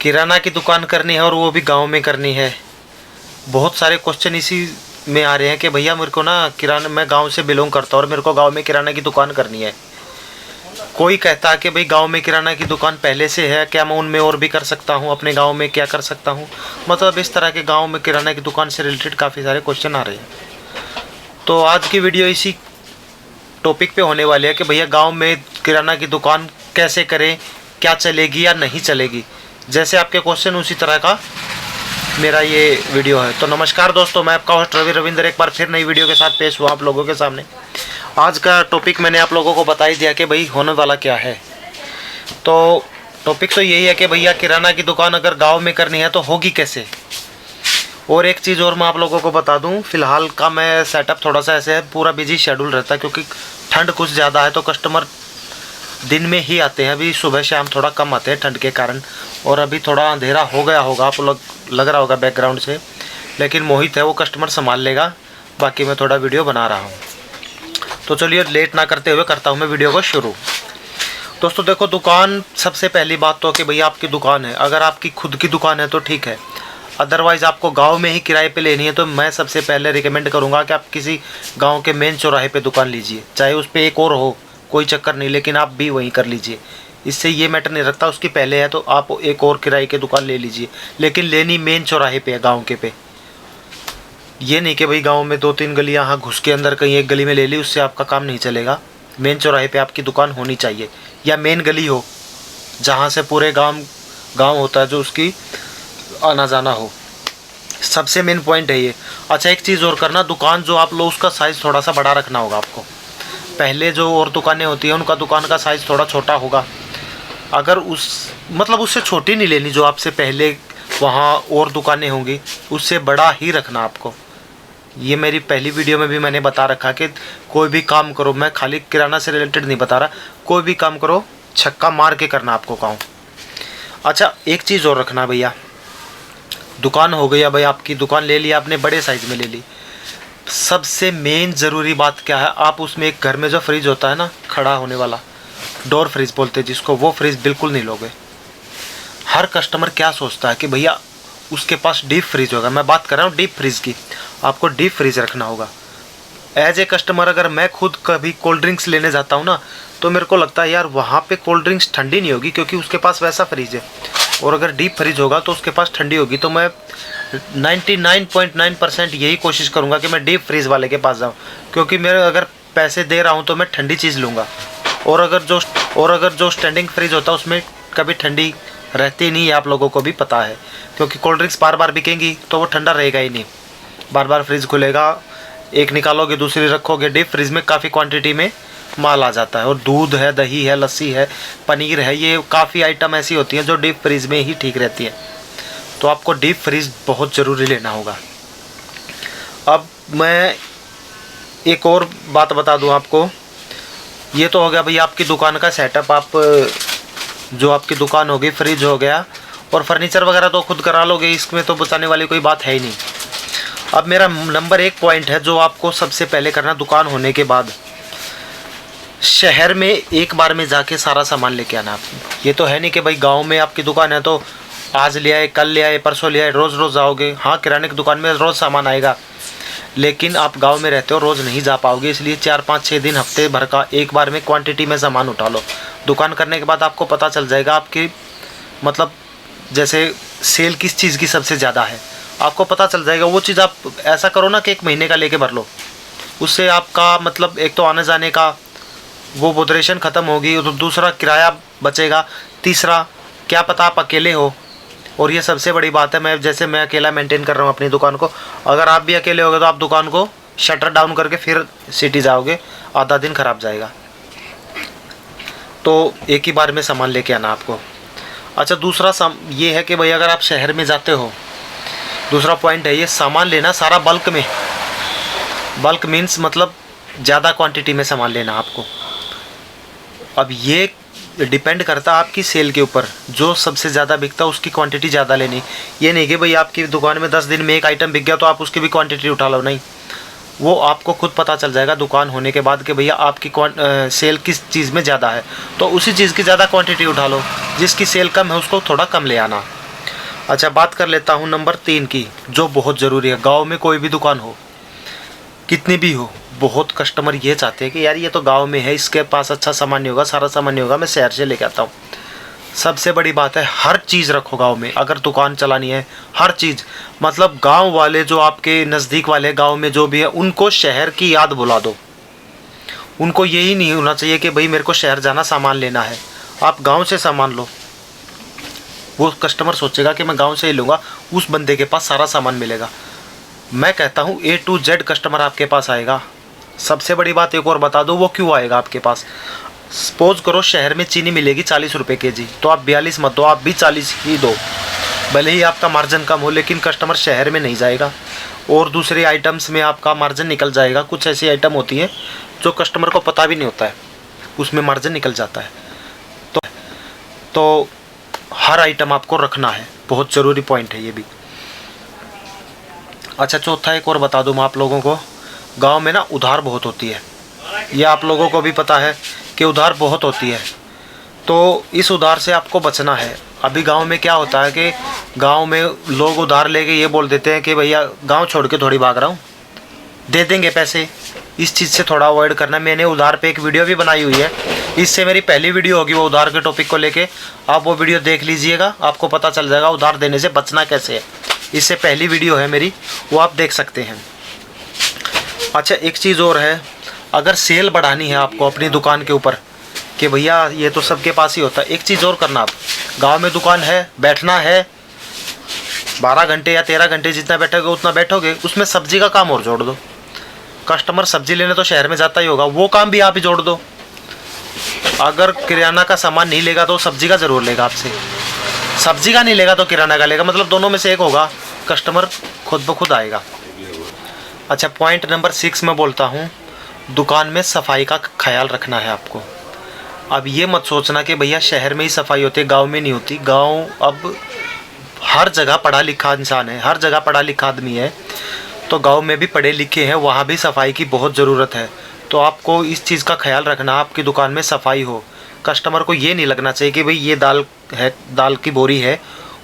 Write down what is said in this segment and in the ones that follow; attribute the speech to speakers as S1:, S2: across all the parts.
S1: किराना की दुकान करनी है और वो भी गांव में करनी है। बहुत सारे क्वेश्चन इसी में आ रहे हैं कि भैया मेरे को ना किराना, मैं गांव से बिलोंग करता हूँ और मेरे को गांव में किराना की दुकान करनी है। कोई कहता है कि भाई गांव में किराना की दुकान पहले से है, क्या मैं उनमें और भी कर सकता हूँ, अपने गांव में क्या कर सकता हूँ। मतलब इस तरह के गांव में किराना की दुकान से रिलेटेड काफ़ी सारे क्वेश्चन आ रहे हैं। तो आज की वीडियो इसी टॉपिक पे होने वाली है कि भैया गांव में किराना की दुकान कैसे करें, क्या चलेगी या नहीं चलेगी। जैसे आपके क्वेश्चन उसी तरह का मेरा ये वीडियो है। तो नमस्कार दोस्तों, मैं आपका होस्ट रवि रविंद्र एक बार फिर नई वीडियो के साथ पेश हुआ आप लोगों के सामने। आज का टॉपिक मैंने आप लोगों को बता ही दिया कि भाई होने वाला क्या है। तो टॉपिक तो यही है कि भैया किराना की दुकान अगर गांव में करनी है तो होगी कैसे। और एक चीज़ और मैं आप लोगों को बता दूं, फ़िलहाल का मैं सेटअप थोड़ा सा ऐसे है, पूरा बिजी शेड्यूल रहता है क्योंकि ठंड कुछ ज़्यादा है तो कस्टमर दिन में ही आते हैं। अभी सुबह शाम थोड़ा कम आते हैं ठंड के कारण, और अभी थोड़ा अंधेरा हो गया होगा, आप लोग लग रहा होगा बैकग्राउंड से, लेकिन मोहित है वो कस्टमर संभाल लेगा। बाकी मैं थोड़ा वीडियो बना रहा हूँ। तो चलिए लेट ना करते हुए करता हूँ मैं वीडियो को शुरू। दोस्तों देखो, दुकान सबसे पहली बात तो कि भैया आपकी दुकान है, अगर आपकी खुद की दुकान है तो ठीक है, अदरवाइज़ आपको गांव में ही किराए पे लेनी है तो मैं सबसे पहले रिकमेंड करूंगा कि आप किसी गांव के मेन चौराहे पे दुकान लीजिए। चाहे उस पर एक और हो कोई चक्कर नहीं, लेकिन आप भी वहीं कर लीजिए। इससे ये मैटर नहीं रखता उसकी पहले है तो आप एक और किराए की दुकान ले लीजिए, लेकिन लेनी मेन चौराहे पे है, गाँव के पे। ये नहीं कि भाई गाँव में 2-3 गलियाँ यहाँ घुस के अंदर कहीं एक गली में ले ली, उससे आपका काम नहीं चलेगा। मेन चौराहे पे आपकी दुकान होनी चाहिए, या मेन गली हो जहाँ से पूरे गाँव होता है जो उसकी आना जाना हो। सबसे मेन पॉइंट है ये। अच्छा एक चीज़ और करना, दुकान जो आप लो उसका साइज़ थोड़ा सा बड़ा रखना होगा आपको। पहले जो और दुकानें होती हैं उनका दुकान का साइज़ थोड़ा छोटा होगा, अगर उससे छोटी नहीं लेनी। जो आपसे पहले वहाँ और दुकानें होंगी उससे बड़ा ही रखना आपको। ये मेरी पहली वीडियो में भी मैंने बता रखा कि कोई भी काम करो, मैं खाली किराना से रिलेटेड नहीं बता रहा, कोई भी काम करो छक्का मार के करना आपको काम। अच्छा एक चीज़ और रखना भैया, दुकान हो गई, भाई आपकी दुकान ले लिया आपने, बड़े साइज़ में ले ली। सबसे मेन ज़रूरी बात क्या है, आप उसमें एक घर में जो फ्रिज होता है ना, खड़ा होने वाला डोर फ्रिज बोलते हैं जिसको, वो फ्रिज बिल्कुल नहीं लोगे। हर कस्टमर क्या सोचता है कि भैया उसके पास डीप फ्रिज होगा। मैं बात कर रहा हूँ डीप फ्रिज की, आपको डीप फ्रिज रखना होगा। एज ए कस्टमर अगर मैं खुद कभी कोल्ड ड्रिंक्स लेने जाता हूँ ना, तो मेरे को लगता है यार वहाँ पे कोल्ड ड्रिंक्स ठंडी नहीं होगी क्योंकि उसके पास वैसा फ्रिज है, और अगर डीप फ्रिज होगा तो उसके पास ठंडी होगी। तो मैं 99.9% यही कोशिश करूँगा कि मैं डीप फ्रीज़ वाले के पास जाऊँ, क्योंकि मेरे अगर पैसे दे रहा हूँ तो मैं ठंडी चीज़ लूँगा। और अगर जो स्टैंडिंग फ्रिज होता है उसमें कभी ठंडी रहती नहीं है, आप लोगों को भी पता है, क्योंकि कोल्ड ड्रिंक्स बार बार बिकेंगी तो वो ठंडा रहेगा ही नहीं। बार बार फ्रिज खुलेगा, एक निकालोगे दूसरी रखोगे। डीप फ्रिज में काफ़ी क्वान्टिटी में माल आ जाता है, और दूध है, दही है, लस्सी है, पनीर है, ये काफ़ी आइटम ऐसी होती हैं जो डीप फ्रीज में ही ठीक रहती है। तो आपको डीप फ्रीज बहुत ज़रूरी लेना होगा। अब मैं एक और बात बता दूं आपको, ये तो हो गया भैया आपकी दुकान का सेटअप। आप जो आपकी दुकान होगी, फ्रिज हो गया, और फर्नीचर वगैरह तो खुद करा लोगे, इसमें तो बताने वाली कोई बात है ही नहीं। अब मेरा नंबर 1 पॉइंट है जो आपको सबसे पहले करना दुकान होने के बाद, शहर में एक बार में जाके सारा सामान लेके आना। ये तो है नहीं कि भाई गांव में आपकी दुकान है तो आज ले आए, कल ले आए, परसों ले आए, रोज़ रोज़ जाओगे। हाँ किराने की दुकान में रोज़ सामान आएगा, लेकिन आप गांव में रहते हो, रोज़ नहीं जा पाओगे, इसलिए 4-5-6 दिन हफ्ते भर का एक बार में क्वांटिटी में सामान उठा लो। दुकान करने के बाद आपको पता चल जाएगा आपकी, मतलब जैसे सेल किस चीज़ की सबसे ज़्यादा है, आपको पता चल जाएगा। वो चीज़ आप ऐसा करो ना कि 1 महीने का लेके भर लो, उससे आपका मतलब एक तो आने जाने का वो बोदरेशन ख़त्म होगी, तो दूसरा किराया बचेगा, तीसरा क्या पता आप अकेले हो। और ये सबसे बड़ी बात है, मैं अकेला मेंटेन कर रहा हूँ अपनी दुकान को, अगर आप भी अकेले होगे तो आप दुकान को शटर डाउन करके फिर सिटी जाओगे, आधा दिन ख़राब जाएगा। तो एक ही बार में सामान लेके आना आपको। अच्छा दूसरा ये है कि भाई अगर आप शहर में जाते हो, दूसरा पॉइंट है ये, सामान लेना सारा बल्क में। बल्क मीन्स मतलब ज़्यादा क्वांटिटी में सामान लेना आपको। अब ये डिपेंड करता है आपकी सेल के ऊपर, जो सबसे ज़्यादा बिकता है उसकी क्वांटिटी ज़्यादा लेनी। ये नहीं कि भाई आपकी दुकान में 10 दिन में एक आइटम बिक गया तो आप उसकी भी क्वांटिटी उठा लो, नहीं, वो आपको खुद पता चल जाएगा दुकान होने के बाद कि भैया आपकी सेल किस चीज़ में ज़्यादा है, तो उसी चीज़ की ज़्यादा क्वांटिटी उठा लो। जिसकी सेल कम है उसको थोड़ा कम ले आना। अच्छा, बात कर लेता हूँ नंबर 3 की, जो बहुत ज़रूरी है। गांव में कोई भी दुकान हो, कितनी भी हो, बहुत कस्टमर ये चाहते हैं कि यार ये तो गांव में है, इसके पास अच्छा सामान नहीं होगा, सारा सामान नहीं होगा, मैं शहर से लेके आता हूँ। सबसे बड़ी बात है, हर चीज़ रखो गांव में। अगर दुकान चलानी है, हर चीज़, मतलब गांव वाले जो आपके नज़दीक वाले गांव में जो भी है, उनको शहर की याद भुला दो। उनको यही नहीं होना चाहिए कि भाई मेरे को शहर जाना सामान लेना है। आप गांव से सामान लो, वो कस्टमर सोचेगा कि मैं गांव से ही लूँगा, उस बंदे के पास सारा सामान मिलेगा। मैं कहता हूँ A to Z कस्टमर आपके पास आएगा। सबसे बड़ी बात एक और बता दो, वो क्यों आएगा आपके पास। सपोज करो शहर में चीनी मिलेगी 40 रुपये kg, तो आप 42 मत दो, आप भी 40 ही दो, भले ही आपका मार्जिन कम हो, लेकिन कस्टमर शहर में नहीं जाएगा। और दूसरे आइटम्स में आपका मार्जिन निकल जाएगा। कुछ ऐसी आइटम होती है जो कस्टमर को पता भी नहीं होता है, उसमें मार्जिन निकल जाता है। तो हर आइटम आपको रखना है, बहुत ज़रूरी पॉइंट है ये भी। अच्छा, चौथा एक और बता दूँ मैं आप लोगों को, गांव में ना उधार बहुत होती है। ये आप लोगों को भी पता है कि उधार बहुत होती है, तो इस उधार से आपको बचना है। अभी गांव में क्या होता है कि गांव में लोग उधार लेके ये बोल देते हैं कि भैया गांव छोड़ के थोड़ी भाग रहा हूँ, दे देंगे पैसे। इस चीज़ से थोड़ा अवॉइड करना। मैंने उधार पे एक वीडियो भी बनाई हुई है, इससे मेरी पहली वीडियो होगी वो उधार के टॉपिक को लेके, आप वो वीडियो देख लीजिएगा, आपको पता चल जाएगा उधार देने से बचना कैसे है। इससे पहली वीडियो है मेरी, वो आप देख सकते हैं। अच्छा, एक चीज़ और है, अगर सेल बढ़ानी है आपको अपनी दुकान के ऊपर, कि भैया ये तो सबके पास ही होता है, एक चीज़ और करना। आप गांव में दुकान है, बैठना है 12 घंटे या 13 घंटे जितना बैठोगे उतना बैठोगे, उसमें सब्जी का काम और जोड़ दो। कस्टमर सब्जी लेने तो शहर में जाता ही होगा, वो काम भी आप ही जोड़ दो। अगर किराना का सामान नहीं लेगा तो सब्जी का ज़रूर लेगा आपसे, सब्जी का नहीं लेगा तो किराना का लेगा, मतलब दोनों में से एक होगा, कस्टमर खुद ब खुद आएगा। अच्छा, पॉइंट नंबर 6 में बोलता हूँ, दुकान में सफाई का ख्याल रखना है आपको। अब ये मत सोचना कि भैया शहर में ही सफाई होती है, गांव में नहीं होती। गांव अब हर जगह पढ़ा लिखा इंसान है, हर जगह पढ़ा लिखा आदमी है, तो गांव में भी पढ़े लिखे हैं, वहाँ भी सफाई की बहुत ज़रूरत है। तो आपको इस चीज़ का ख्याल रखना, आपकी दुकान में सफाई हो। कस्टमर को ये नहीं लगना चाहिए कि भाई ये दाल है, दाल की बोरी है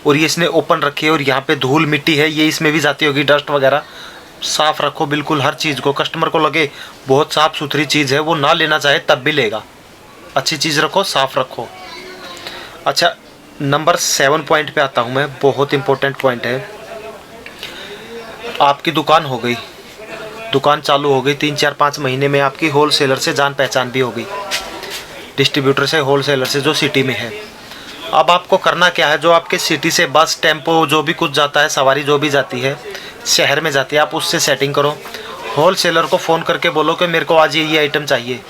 S1: और ये इसने ओपन रखी है और यहाँ पे धूल मिट्टी है, ये इसमें भी जाती होगी डस्ट वगैरह। साफ़ रखो बिल्कुल हर चीज़ को, कस्टमर को लगे बहुत साफ़ सुथरी चीज़ है, वो ना लेना चाहे तब भी लेगा। अच्छी चीज़ रखो, साफ़ रखो। अच्छा, नंबर 7 पॉइंट पे आता हूँ मैं, बहुत इंपॉर्टेंट पॉइंट है। आपकी दुकान हो गई, दुकान चालू हो गई, 3 4 5 महीने में आपकी होल सेलर से जान पहचान भी हो गई, डिस्ट्रीब्यूटर से, होल सेलर से जो सिटी में है। अब आपको करना क्या है, जो आपके सिटी से बस टेम्पो जो भी कुछ जाता है, सवारी जो भी जाती है शहर में जाती है, आप उससे सेटिंग करो। होल सेलर को फ़ोन करके बोलो कि मेरे को आज ये आइटम चाहिए।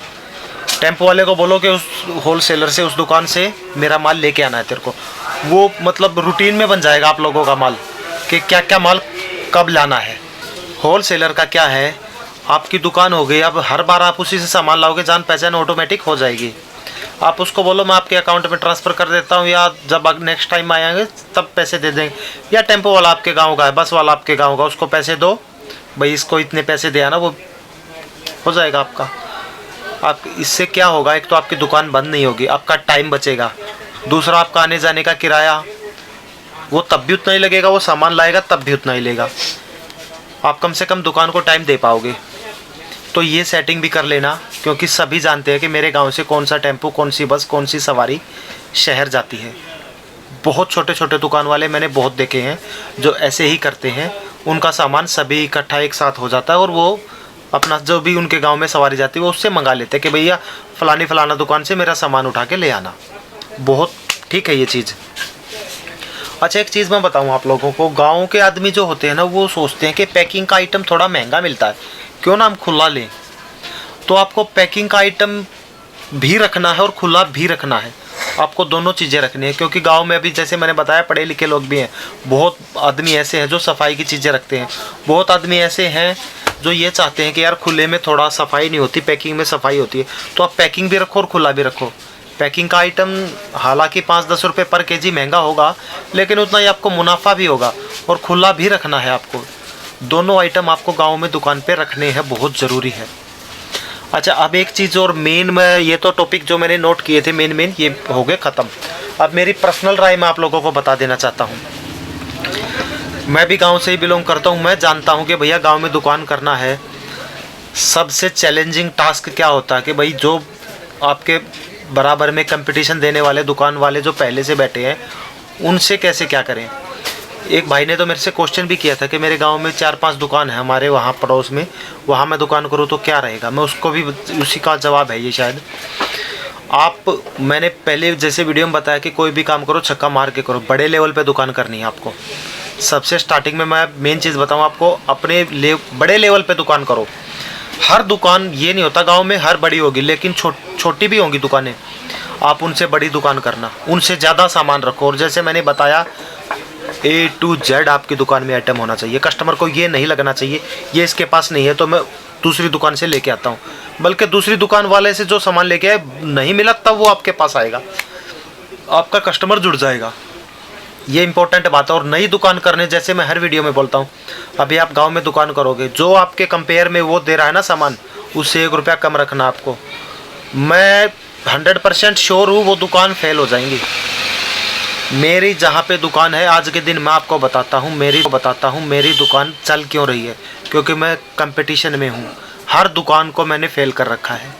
S1: टेम्पो वाले को बोलो कि उस होल सेलर से, उस दुकान से मेरा माल लेके आना है तेरे को। वो मतलब रूटीन में बन जाएगा आप लोगों का माल, कि क्या क्या माल कब लाना है। होल सेलर का क्या है, आपकी दुकान हो गई, अब हर बार आप उसी से सामान लाओगे, जान पहचान ऑटोमेटिक हो जाएगी। आप उसको बोलो मैं आपके अकाउंट में ट्रांसफ़र कर देता हूँ, या जब नेक्स्ट टाइम आएंगे तब पैसे दे देंगे। या टेम्पो वाला आपके गांव का है, बस वाला आपके गांव का, उसको पैसे दो, भाई इसको इतने पैसे दे आना, वो हो जाएगा आपका। आप इससे क्या होगा, एक तो आपकी दुकान बंद नहीं होगी, आपका टाइम बचेगा। दूसरा, आपका आने जाने का किराया वो तब भी उतना ही लगेगा, वो सामान लाएगा तब भी उतना ही लेगा। आप कम से कम दुकान को टाइम दे पाओगे। तो ये सेटिंग भी कर लेना, क्योंकि सभी जानते हैं कि मेरे गांव से कौन सा टेम्पो, कौन सी बस, कौन सी सवारी शहर जाती है। बहुत छोटे छोटे दुकान वाले मैंने बहुत देखे हैं जो ऐसे ही करते हैं, उनका सामान सभी इकट्ठा एक साथ हो जाता है और वो अपना जो भी उनके गांव में सवारी जाती है वो उससे मंगा लेते हैं कि भैया फलाना दुकान से मेरा सामान उठा के ले आना। बहुत ठीक है ये चीज़। अच्छा, एक चीज़ मैं बताऊं आप लोगों को, गाँव के आदमी जो होते हैं ना, वो सोचते हैं कि पैकिंग का आइटम थोड़ा महंगा मिलता है, क्यों ना हम खुला लें। तो आपको पैकिंग का आइटम भी रखना है और खुला भी रखना है, आपको दोनों चीज़ें रखनी है। क्योंकि गांव में अभी जैसे मैंने बताया पढ़े लिखे लोग भी हैं, बहुत आदमी ऐसे हैं जो सफाई की चीज़ें रखते हैं, बहुत आदमी ऐसे हैं जो ये चाहते हैं कि यार खुले में थोड़ा सफाई नहीं होती, पैकिंग में सफाई होती है। तो आप पैकिंग भी रखो और खुला भी रखो। पैकिंग का आइटम हालांकि 5-10 रुपये पर केजी महंगा होगा, लेकिन उतना ही आपको मुनाफा भी होगा, और खुला भी रखना है आपको। दोनों आइटम आपको गाँव में दुकान पर रखने हैं, बहुत ज़रूरी है। अच्छा, अब एक चीज़ और मेन में, ये तो टॉपिक जो मैंने नोट किए थे मेन ये हो गए ख़त्म। अब मेरी पर्सनल राय मैं आप लोगों को बता देना चाहता हूँ। मैं भी गांव से ही बिलोंग करता हूं। मैं जानता हूं कि भैया गांव में दुकान करना है, सबसे चैलेंजिंग टास्क क्या होता है कि भाई जो आपके बराबर में कंपटीशन देने वाले दुकान वाले जो पहले से बैठे हैं, उनसे कैसे क्या करें। एक भाई ने तो मेरे से क्वेश्चन भी किया था कि मेरे गांव में 4-5 दुकान है हमारे वहाँ पड़ोस में, वहाँ मैं दुकान करूँ तो क्या रहेगा। मैं उसको भी उसी का जवाब है ये शायद। मैंने पहले जैसे वीडियो में बताया कि कोई भी काम करो छक्का मार के करो, बड़े लेवल पे दुकान करनी है आपको। सबसे स्टार्टिंग में मैं मेन चीज़ बताऊँ आपको, बड़े लेवल पे दुकान करो। हर दुकान ये नहीं होता गांव में हर बड़ी होगी, लेकिन छोटी भी होंगी दुकानें, आप उनसे बड़ी दुकान करना, उनसे ज़्यादा सामान रखो। और जैसे मैंने बताया A to Z आपकी दुकान में आइटम होना चाहिए। कस्टमर को ये नहीं लगना चाहिए ये इसके पास नहीं है तो मैं दूसरी दुकान से लेके आता हूँ, बल्कि दूसरी दुकान वाले से जो सामान लेके आए नहीं मिला तब वो आपके पास आएगा, आपका कस्टमर जुड़ जाएगा। ये इंपॉर्टेंट बात है। और नई दुकान करने, जैसे मैं हर वीडियो में बोलता हूँ, अभी आप गांव में दुकान करोगे, जो आपके कंपेयर में वो दे रहा है ना सामान, उससे 1 रुपया कम रखना आपको। मैं 100% श्योर हूँ वो दुकान फेल हो जाएंगी। मेरी जहाँ पे दुकान है आज के दिन मैं आपको बताता हूँ मेरी दुकान चल क्यों रही है, क्योंकि मैं कंपटीशन में हूँ। हर दुकान को मैंने फेल कर रखा है।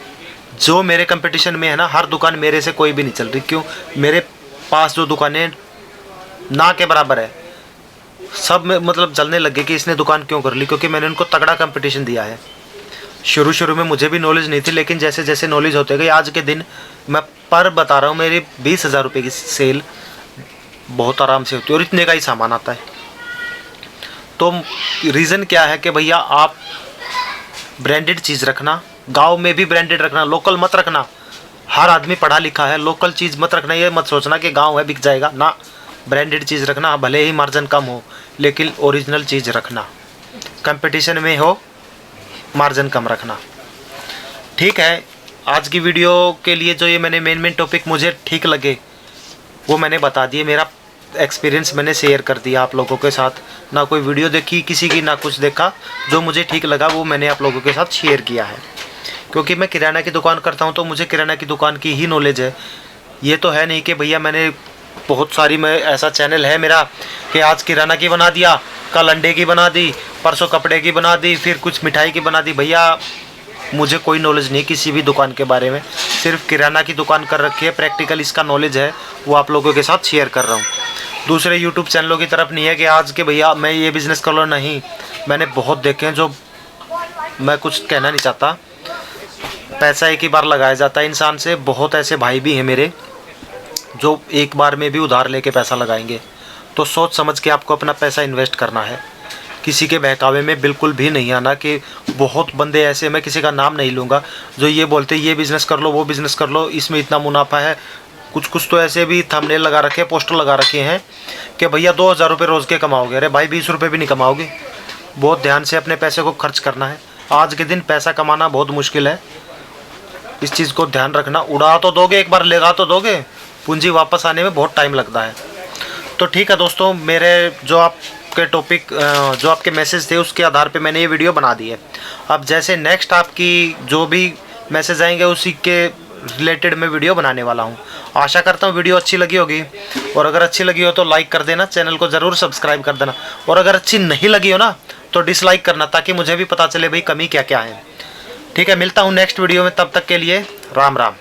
S1: जो मेरे कंपटीशन में है ना, हर दुकान मेरे से कोई भी नहीं चल रही। क्यों? मेरे पास जो दुकानें ना के बराबर है, सब में मतलब जलने लगे कि इसने दुकान क्यों कर ली, क्योंकि मैंने उनको तगड़ा कंपटीशन दिया है। शुरू में मुझे भी नॉलेज नहीं थी, लेकिन जैसे जैसे नॉलेज होते गई, आज के दिन मैं पर बता रहा हूँ, मेरी 20,000 रुपये की सेल बहुत आराम से होती है और इतने का ही सामान आता है। तो रीज़न क्या है कि भैया आप ब्रांडेड चीज़ रखना, गांव में भी ब्रांडेड रखना, लोकल मत रखना। हर आदमी पढ़ा लिखा है, लोकल चीज़ मत रखना। ये मत सोचना कि गांव है बिक जाएगा ना, ब्रांडेड चीज़ रखना। भले ही मार्जिन कम हो, लेकिन ओरिजिनल चीज़ रखना। कंपटीशन में हो, मार्जिन कम रखना। ठीक है, आज की वीडियो के लिए जो ये मैंने मेन टॉपिक मुझे ठीक लगे वो मैंने बता दिए। मेरा एक्सपीरियंस मैंने शेयर कर दिया आप लोगों के साथ। ना कोई वीडियो देखी किसी की, ना कुछ देखा, जो मुझे ठीक लगा वो मैंने आप लोगों के साथ शेयर किया है। क्योंकि मैं किराना की दुकान करता हूँ तो मुझे किराना की दुकान की ही नॉलेज है। ये तो है नहीं कि भैया मैंने बहुत सारी, मैं ऐसा चैनल है मेरा कि आज किराना की बना दिया, कल अंडे की बना दी, परसों कपड़े की बना दी, फिर कुछ मिठाई की बना दी। भैया मुझे कोई नॉलेज नहीं किसी भी दुकान के बारे में, सिर्फ किराना की दुकान कर रखी है। प्रैक्टिकल इसका नॉलेज है वो आप लोगों के साथ शेयर कर रहा हूँ। दूसरे यूट्यूब चैनलों की तरफ नहीं है कि आज के भैया मैं ये बिज़नेस कर लो, नहीं। मैंने बहुत देखे हैं, जो मैं कुछ कहना नहीं चाहता। पैसा एक ही बार लगाया जाता है इंसान से। बहुत ऐसे भाई भी हैं मेरे जो एक बार में भी उधार लेके पैसा लगाएंगे। तो सोच समझ के आपको अपना पैसा इन्वेस्ट करना है, किसी के बहकावे में बिल्कुल भी नहीं आना। कि बहुत बंदे ऐसे, मैं किसी का नाम नहीं लूँगा, जो ये बोलते ये बिज़नेस कर लो, वो बिज़नेस कर लो, इसमें इतना मुनाफा है। कुछ तो ऐसे भी थंबनेल लगा रखे, पोस्टर लगा रखे हैं कि भैया 2,000 रुपये रोज़ के कमाओगे। अरे भाई 20 रुपये भी नहीं कमाओगे। बहुत ध्यान से अपने पैसे को खर्च करना है। आज के दिन पैसा कमाना बहुत मुश्किल है, इस चीज़ को ध्यान रखना। उड़ा तो दोगे, एक बार लगा तो दोगे, पूंजी वापस आने में बहुत टाइम लगता है। तो ठीक है दोस्तों, मेरे जो आपके टॉपिक, जो आपके मैसेज थे उसके आधार पे मैंने ये वीडियो बना दी है। अब जैसे नेक्स्ट आपकी जो भी मैसेज आएंगे उसी के रिलेटेड मैं वीडियो बनाने वाला हूँ। आशा करता हूँ वीडियो अच्छी लगी होगी, और अगर अच्छी लगी हो तो लाइक कर देना, चैनल को ज़रूर सब्सक्राइब कर देना। और अगर अच्छी नहीं लगी हो ना तो डिसलाइक करना, ताकि मुझे भी पता चले भाई कमी क्या क्या है। ठीक है, मिलता हूँ नेक्स्ट वीडियो में, तब तक के लिए राम राम।